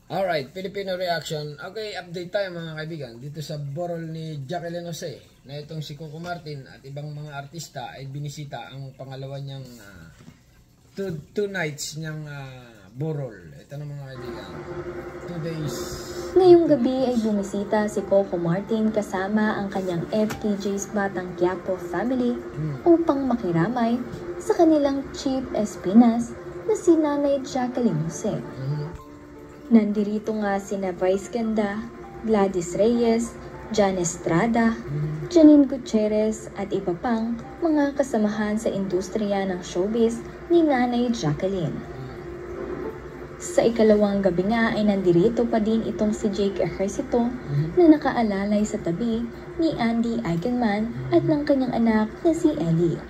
Alright, Filipino reaction. Okay, update tayo mga kaibigan. Dito sa burol ni Jacqueline Jose na itong si Coco Martin at ibang mga artista ay binisita ang pangalawa niyang two nights niyang burol. Ito na mga kaibigan. 2 days. Ngayong gabi ay bumisita si Coco Martin kasama ang kanyang FTJ's Batang Quiapo family upang makiramay sa kanilang Chief Espinas na si Nanay Jacqueline Jose. Nandirito nga sina Vice Ganda, Gladys Reyes, Jan Estrada, Janine Gutierrez at iba pang mga kasamahan sa industriya ng showbiz ni Nanay Jacqueline. Sa ikalawang gabi nga ay nandirito pa din itong si Jake Ejercito na nakaalalay sa tabi ni Andy Eigenman at ng kanyang anak na si Ellie.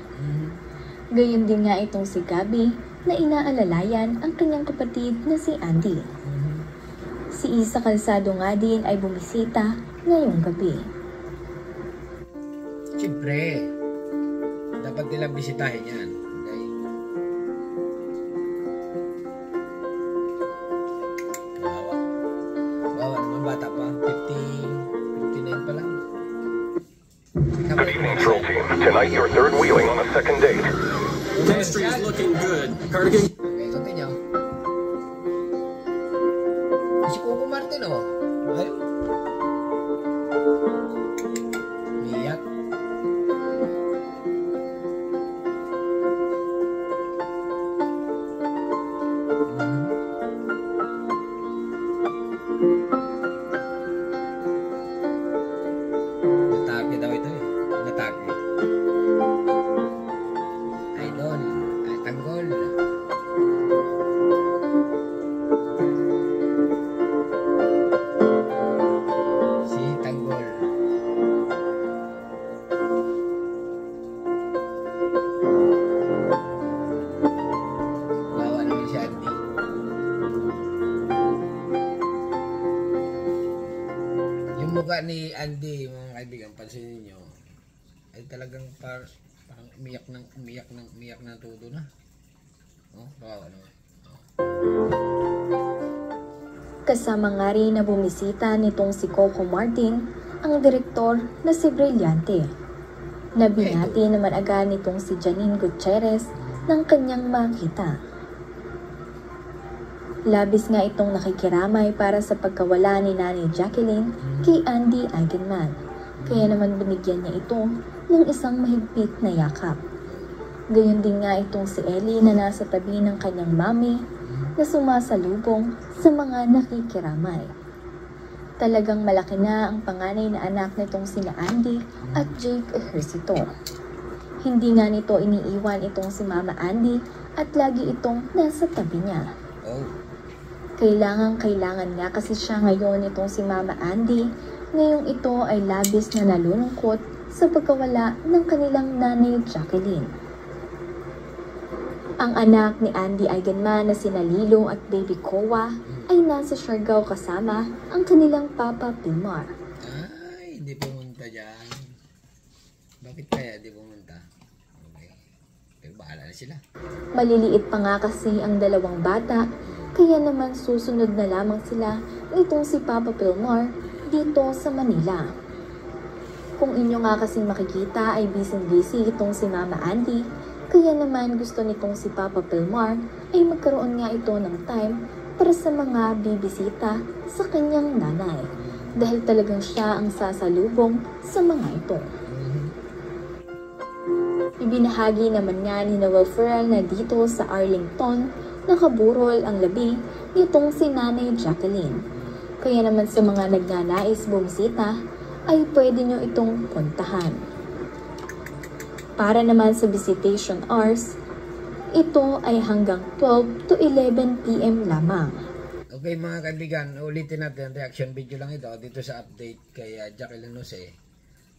Gayon din nga itong si Gabby na inaalalayan ang kanyang kapatid na si Andy. Si Isa Calzado nga din ay bumisita ngayong gabi. Siyempre, dapat nilang bisitahin yan. Okay? Wawa naman bata pa. 59 pa lang. Good evening, Troll Team. Tonight, your third wheeling on a second date. Chemistry is looking good. Cardigan. Okay, ito niyo. Si Coco Martin, oh. Ay. Miyak. Natake daw ito eh. Natake. Idol. Ay, tanggol. Si tanggol. Bawa naman si Andy. Yung mukha ni Andy, mga kaibigan, pansinin nyo, ay talagang parang umiyak ng todo na. Oh, bawa naman. Kasama nga rin na bumisita nitong si Coco Martin ang direktor na si Brillante. Nabinati naman agad nitong si Janine Gutierrez ng kanyang makita. Labis nga itong nakikiramay para sa pagkawala ni Nanay Jacqueline kay Andy Eigenman. Kaya naman binigyan niya ito ng isang mahigpit na yakap. Gayon din nga itong si Ellie na nasa tabi ng kanyang mami na sumasalubong sa mga nakikiramay. Talagang malaki na ang panganay na anak nitong sina Andy at Jake Ejercito. Hindi nga nito iniiwan itong si Mama Andy at lagi itong nasa tabi niya. Oh. Kailangan nga kasi siya ngayon itong si Mama Andy. Ngayong ito ay labis na nalulungkot sa pagkawala ng kanilang Nanay Jacqueline. Ang anak ni Andy Eigenman na sina Lilo at Baby Kowa ay nasa Siargao kasama ang kanilang Papa Pilmar. Ay, hindi pumunta dyan. Bakit kaya hindi pumunta? Okay. Pero bahala na sila. Maliliit pa nga kasi ang dalawang bata, kaya naman susunod na lamang sila nitong si Papa Pilmar dito sa Manila. Kung inyo nga kasing makikita ay busy itong si Mama Andy, kaya naman gusto nitong si Papa Pilmar ay magkaroon nga ito ng time para sa mga bibisita sa kanyang nanay dahil talagang siya ang sasalubong sa mga ito. Ibinahagi naman nga ni Noel Ferrell na dito sa Arlington nakaburol ang labi nitong si Nanay Jacqueline. Kaya naman sa mga nagnanais bumisita ay pwede nyo itong puntahan. Para naman sa visitation hours, ito ay hanggang 12 to 11 p.m. lamang. Okay mga kaibigan, ulitin natin reaction video lang ito dito sa update kay Jacqueline Jose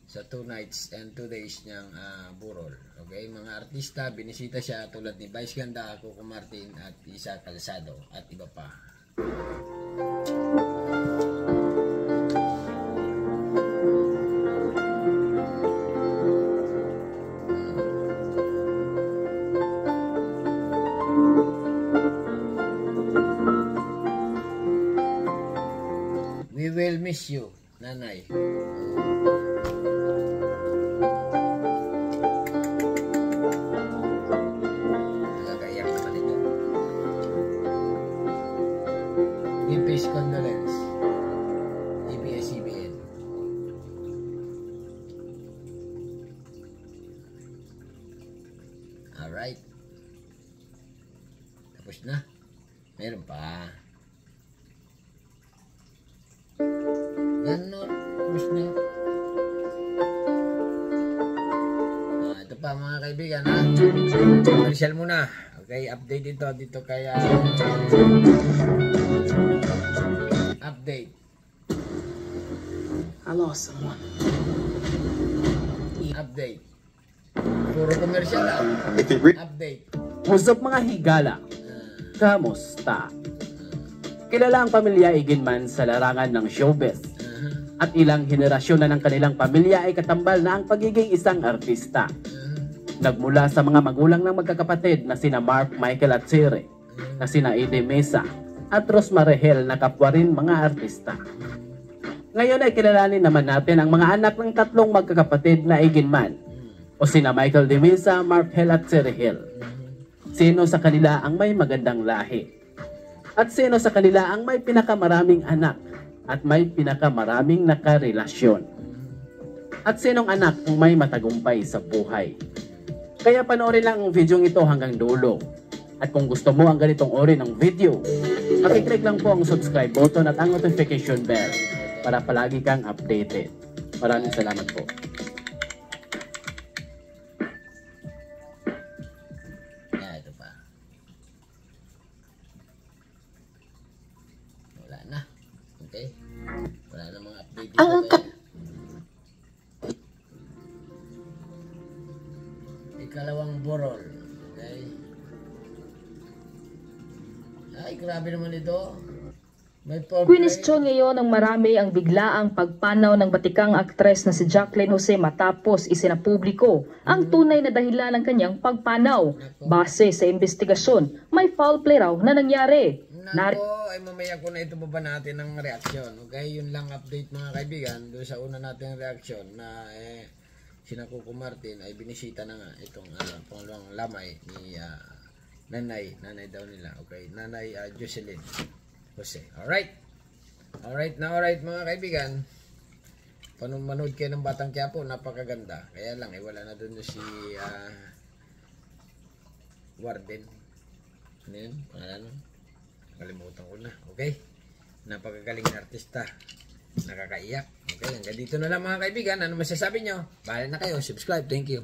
sa 2 nights and 2 days niyang burol. Okay, mga artista, binisita siya tulad ni Vice Ganda, Coco Martin at Isa Calzado at iba pa. will miss you, nanay. Nakakaiyak naman ito. Deepest condolence. ABS-CBN. Alright. Tapos na. Meron pa. Ganon. Tapos na. Ito pa mga kaibigan ha. Commercial muna. Okay, update dito kaya update. I lost someone. Update. Puro commercial lang. Update. What's up mga higala? Kamusta? Kilala ang pamilya Iginman sa larangan ng showbiz. At ilang henerasyon na ng kanilang pamilya ay katambal na ang pagiging isang artista. Nagmula sa mga magulang ng magkakapatid na sina Mark, Michael at Siri, na sina Ede Mesa at Rosmarihel na kapwa rin mga artista. Ngayon ay kilalanin naman natin ang mga anak ng tatlong magkakapatid na Iginman o sina Michael de Mesa, Mark Hel at Siri Hel. Sino sa kanila ang may magandang lahi? At sino sa kanila ang may pinakamaraming anak at may pinakamaraming nakarelasyon? At sinong anak ang may matagumpay sa buhay? Kaya panoorin lang ang video ito hanggang dulo. At kung gusto mo ang ganitong uri ng video, pakiclick lang po ang subscribe button at ang notification bell para palagi kang updated. Maraming salamat po. Ito pa. Wala na. Okay? Wala na mga update dito. Ikalawang burol. Okay? Ay, grabe naman ito. May Kwinestyon ngayon ng marami ang biglaang pagpanaw ng batikang aktres na si Jacqueline Jose matapos isinapubliko ang tunay na dahilan ng kanyang pagpanaw. Base sa investigasyon, may foul play raw na nangyari. Nako, ay mamaya ko na ito baba natin ng reaksyon. Okay, yun lang update mga kaibigan. Doon sa una nating reaksyon na sina Coco Martin ay binisita na nga itong pangalawang lamay ni nanay daw nila. Okay, nanay Jocelyn Jose. Alright mga kaibigan, manood kayo ng Batang Quiapo, napakaganda. Kaya lang wala na doon si Warden. Ano yun? Pangalan? Kalimutan ko na. Okay, napakagaling na artista, nakakaiyak. Okay, hanggang dito na lang mga kaibigan. Ano masasabi nyo? Bahala na kayo, subscribe. Thank you.